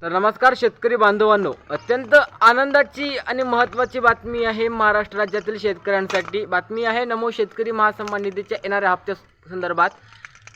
तर नमस्कार शेतकरी बांधवांनो, अत्यंत आनंदाची आणि महत्त्वाची बातमी आहे महाराष्ट्र राज्यातील शेतकऱ्यांसाठी। बातमी आहे नमो शेतकरी महासन्मान निधीच्या येणाऱ्या हप्त्या संदर्भात।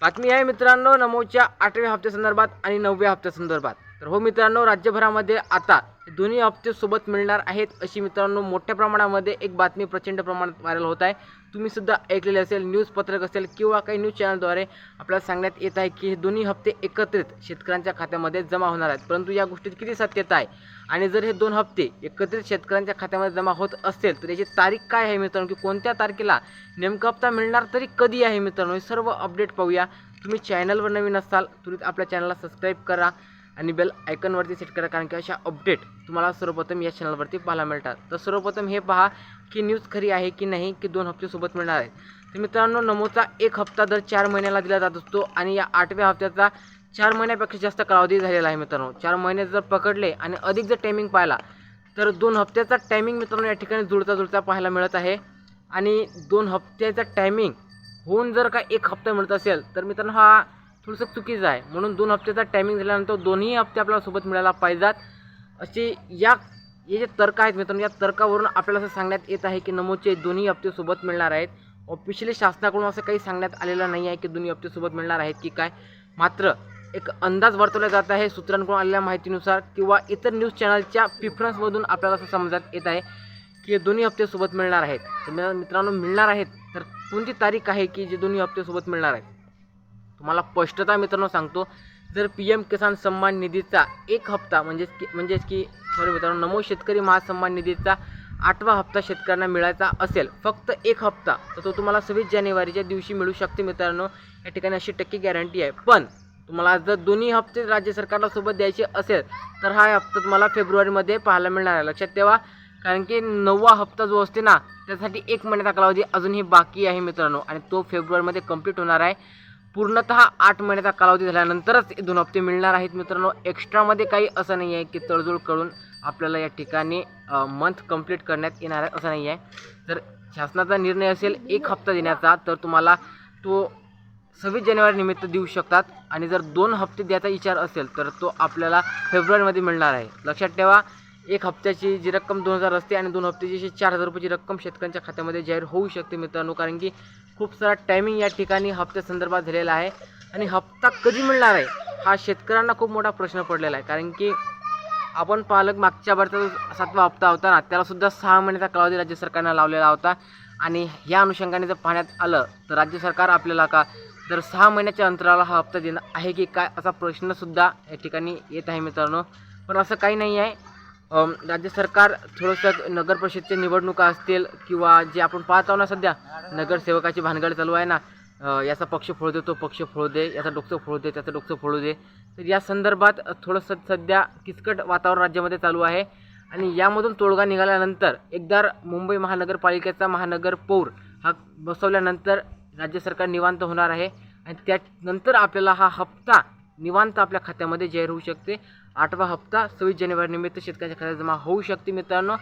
बातमी आहे मित्रांनो नमोच्या 8व्या हप्त्या संदर्भात आणि 9व्या हप्त्या संदर्भात। तर हो मित्रांनो, राज्यभरामध्ये आता दोन्ही हप्ते सोबत मिळणार आहेत अशी मित्रांनो मोठ्या प्रमाणामध्ये एक बातमी प्रचंड प्रमाणात व्हायरल होत आहे। तुम्ही सुद्धा ऐकलेले असेल, न्यूज पत्रक असेल किंवा काही न्यूज चॅनलद्वारे आपल्याला सांगण्यात येत आहे की हे दोन्ही हप्ते एकत्रित शेतकऱ्यांच्या खात्यामध्ये जमा होणार आहेत। परंतु या गोष्टीत किती सत्यता आहे आणि जर हे दोन हप्ते एकत्रित शेतकऱ्यांच्या खात्यामध्ये जमा होत असेल तर याची तारीख काय आहे मित्रांनो, की कोणत्या तारखेला नेमका हप्ता मिळणार, तरी कधी आहे मित्रांनो, हे सर्व अपडेट पाहूया। तुम्ही चॅनलवर नवीन असाल त्वरित आपल्या चॅनलला सबस्क्राईब करा आणि बेल आयकॉनवरती सेट करा, कारण की अशा अपडेट तुम्हाला सर्वप्रथम या चॅनलवरती पाहायला मिळतात। तर सर्वप्रथम हे पहा की न्यूज खरी आहे की नाही की दोन हप्ते सोबत मिळणार आहेत। तर मित्रांनो, नमोचा एक हप्ता दर 4 महिन्याला दिला जात असतो आणि या 8व्या हप्त्याचा 4 महिन्यापेक्षा जास्त कालावधी झालेला आहे मित्रांनो। 4 महिने जर पकडले आणि अधिक जर टायमिंग पाहिला तर 2 हप्त्याचा टायमिंग मित्रांनो या ठिकाणी जुळता पाहायला मिळत आहे। आणि 2 हप्त्याचा टायमिंग होऊन जर का एक हप्ता मिळत असेल तर मित्रांनो हा थोडंसं चुकीचं आहे। म्हणून 2 हप्त्याचा टायमिंग झाल्यानंतर दोन्ही हप्ते आपल्याला सोबत मिळायला पाहिजेत अशी हे जे तर्क आहेत मित्रांनो, या तर्कावरून आपल्याला असं सांगण्यात येत आहे की नमोचे दोन्ही हप्ते सोबत मिळणार आहेत। ऑफिशियली शासनाकडून असं काही सांगण्यात आलेलं नाही आहे की दोन्ही हप्ते सोबत मिळणार आहेत की काय, मात्र एक अंदाज वर्तवला जात आहे सूत्रांकडून आलेल्या माहितीनुसार किंवा इतर न्यूज चॅनलच्या प्रिफरन्समधून आपल्याला असं समजण्यात येत आहे की हे दोन्ही हप्ते सोबत मिळणार आहेत। तर मित्रांनो, मिळणार आहेत तर कोणती तारीख आहे की जे दोन्ही हप्ते सोबत मिळणार आहेत, तुम्हाला स्पष्टता मित्रांनो सांगतो। जर PM किसान सन्मान निधीचा एक हप्ता म्हणजेच की मित्रांनो नमो शेतकरी महासन्मान निधीचा 8वा हप्ता शेतकऱ्यांना मिळायचा असेल, फक्त एक हप्ता, तर तो तुम्हाला 26 जानेवारीच्या दिवशी मिळू शकते मित्रांनो। या ठिकाणी 80% गॅरंटी आहे। पण तुम्हाला जर दोन्ही हप्ते राज्य सरकारला सोबत द्यायचे असेल तर हा हप्ता तुम्हाला फेब्रुवारीमध्ये पाहायला मिळणार आहे, लक्षात ठेवा। कारण की 9वा हप्ता जो असते ना त्यासाठी 1 महिन्याचा कालावधी अजूनही बाकी आहे मित्रांनो आणि तो फेब्रुवारीमध्ये कंप्लीट होणार आहे। पूर्णतः 8 महिन्याचा कालावधी झाल्यानंतरच 2 हप्ते मिळणार आहेत मित्रांनो। एक्स्ट्रामध्ये काही असं नाही आहे की तडजोड करून आपल्याला या ठिकाणी मंथ कंप्लीट करण्यात येणार आहे, असं नाही आहे। जर शासनाचा निर्णय असेल एक हप्ता देण्याचा तर तुम्हाला तो 26 जानेवारी निमित्त देऊ शकतात आणि जर 2 हप्ते द्यायचा विचार असेल तर तो आपल्याला फेब्रुवारीमध्ये मिळणार आहे। लक्षात ठेवा, एक हप्त्याची जी रक्कम 2000 असते आणि 2 हप्त्याची 4000 रुपयाची रक्कम शेतकऱ्यांच्या खात्यामध्ये जाहीर होऊ शकते मित्रांनो। कारण की खूप सारा टायमिंग या ठिकाणी हप्त्या संदर्भात झालेला आहे आणि हप्ता कधी मिळणार आहे हा शेतकऱ्यांना खूप मोठा प्रश्न पडलेला आहे। कारण की आपण पालक मागच्या वर्षाचा 7वा हप्ता होता ना, त्यालासुद्धा 6 महिन्याचा कालावधी राज्य सरकारनं लावलेला होता आणि या अनुषंगाने जर पाहण्यात आलं तर राज्य सरकार आपल्याला का जर 6 महिन्याच्या अंतराला हा हप्ता देणं आहे की काय असा प्रश्नसुद्धा या ठिकाणी येत आहे मित्रांनो। पण असं काही नाही आहे। राज्य सरकार थोडंसं नगर परिषदच्या निवडणुका असतील किंवा जे आपण पाहत आहोत ना सध्या नगरसेवकाची भानगड चालू आहे ना, याचा पक्ष फोडू दे, तो पक्ष फोडू दे, याचा डोकं फोडू दे, त्याचं डोकं फोडू दे, तर या संदर्भात थोडंसं सध्या किचकट वातावरण राज्यामध्ये चालू आहे। आणि यामधून तोडगा निघाल्यानंतर एकदा मुंबई महानगरपालिकेचा महानगरपौर हा बसवल्यानंतर राज्य सरकार निवांत होणार आहे आणि त्यानंतर आपल्याला हा हप्ता निवांत आपल्या खात्यामध्ये जाहीर होऊ शकते। 8वा हप्ता 26 जानेवारी निमित्त शेतकऱ्यांच्या खात्यात जमा होऊ शकते मित्रांनो।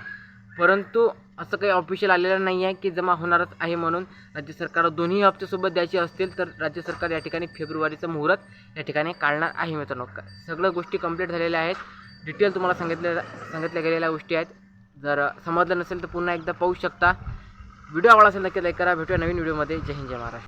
परंतु असं काही ऑफिशियल आलेलं नाही आहे की जमा होणारच आहे म्हणून। राज्य सरकार दोन्ही हप्ते सोबत द्यायचे असतील तर राज्य सरकार या ठिकाणी फेब्रुवारीचं मुहूर्त या ठिकाणी काढणार आहे मित्रांनो। सगळ्या गोष्टी कंप्लीट झालेल्या आहेत, डिटेल तुम्हाला सांगितल्या गेलेल्या गोष्टी आहेत। जर समजलं नसेल तर पुन्हा एकदा पाहू शकता। व्हिडिओ आवडला असेल नक्की लाईक करा। भेटूया नवीन व्हिडिओमध्ये। जय हिंद, जय महाराष्ट्र।